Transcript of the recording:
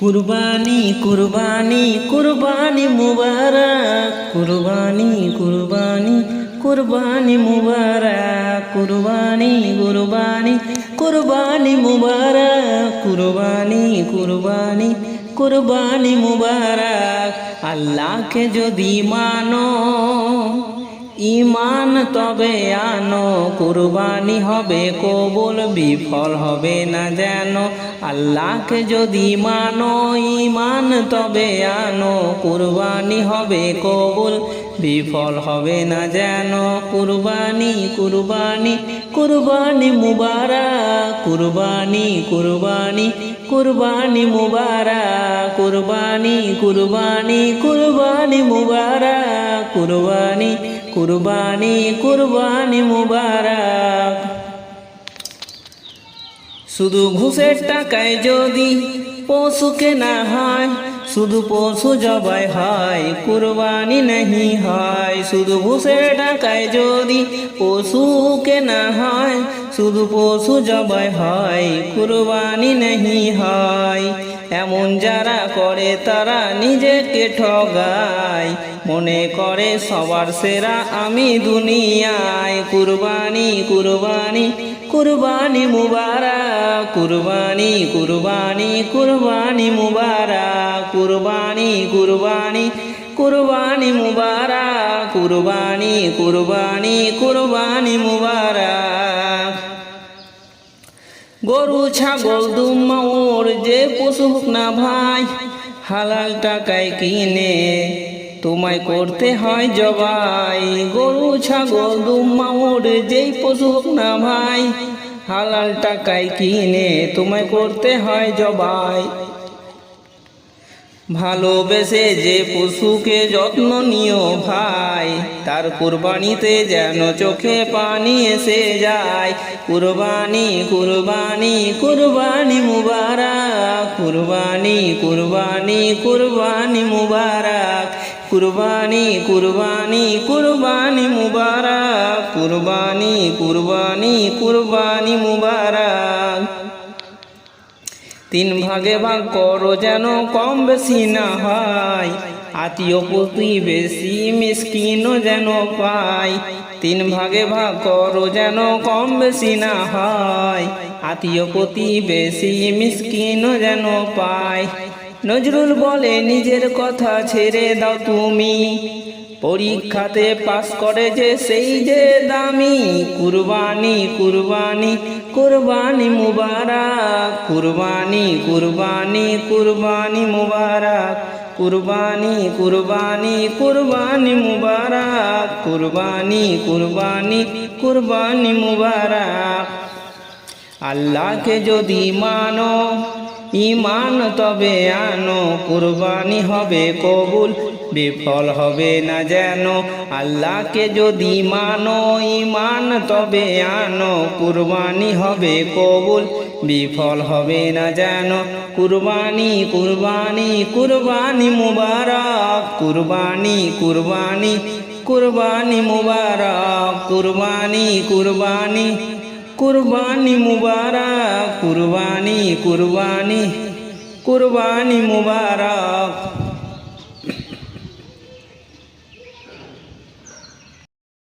কুরবানি কুরবানি কুরবানি মুবারক, কুরবানি কুরবানি কুরবানি মুবারক, কুরবানি কুরবানি কুরবানি মুবারক, কুরবানি কুরবানি কুরবানি মুবারক। আল্লাহকে যদি মানো ঈমান তবে আনো, কুরবানি হবে কবুল, বিফল হবে না যেন। আল্লাহকে যদি মানো ঈমান তবে আনো, কুরবানি হবে কবুল, বিফল হবে না যেন। কুরবানি কুরবানি কুরবানি মুবারক, কুরবানি কুরবানি কুরবানি মুবারক, কুরবানি কুরবানি কুরবানি মুবারক, কুরবানি কুরবানি কুরবানি মুবারক। শুধু ঘুষের টাকায় যদি পশু কেনা হয়, শুধু পশু জবাই হয়, কুরবানি नहीं হয়। শুধু ঘুষের টাকায় যদি পশু কেনা হয়, শুধু পশু জবাই হয়, কুরবানি नहीं হয়। এমন যারা করে তারা নিজেকে ঠগায়, মনে করে সবার সেরা আমি দুনিয়ায়। কুরবানি কুরবানি কুরবানি মুবারক, কুরবানি কুরবানি কুরবানি মুবারক, কুরবানি কুরবানি কুরবানি মুবারক, কুরবানি কুরবানি কুরবানি মুবারক। গরু ছাগল দুম্বা ওর যে পশু হোক না ভাই, হালাল টাকায় কিনে তোমায় করতে হয় জবাই। গরু ছাগল দুম্বা ওর যেই পশু হোক না ভাই, হালাল টাকায় কিনে তোমায় করতে হয় জবাই। ভালোবেসে যে পশুকে যত্ন নিও ভাই, তার কুরবানিতে যেন চোখে পানি এসে যায়। কুরবানি কুরবানি কুরবানি মুবারক, কুরবানি কুরবানি কুরবানি মুবারক, কুরবানি কুরবানি কুরবানি মুবারক, কুরবানি কুরবানি কুরবানি মুবারক। তিন ভাগে ভাগ করো যেন কম বেশি না হয়, আত্মীয় প্রতিবেশী মিসকিনও যেন পায়। তিন ভাগে ভাগ করো যেন কম বেশি না হয়, আত্মীয় প্রতিবেশী মিসকিনও যেন পায়। নজরুল বলে নিজের কথা ছেড়ে দাও তুমি, পরীক্ষাতে পাস করে যে সেই যে দামি। কুরবানি কুরবানি কুরবানি মুবারক, কুরবানি কুরবানি কুরবানি মুবারক, কুরবানি কুরবানি কুরবানি মুবারক, কুরবানি কুরবানি কুরবানি মুবারক। আল্লাহকে যদি মানো ঈমান তবে আনো, কুরবানি হবে কবুল, বিফল হবে না যেন। আল্লাহকে যদি মানো ঈমান তবে আনো, কুরবানি হবে কবুল, বিফল হবে না যেন। কুরবানি কুরবানি কুরবানি মুবারক, কুরবানি কুরবানি কুরবানি মুবারক, কুরবানি কুরবানি কুরবানি মুবারক, কুরবানি কুরবানি কুরবানি মুবারক।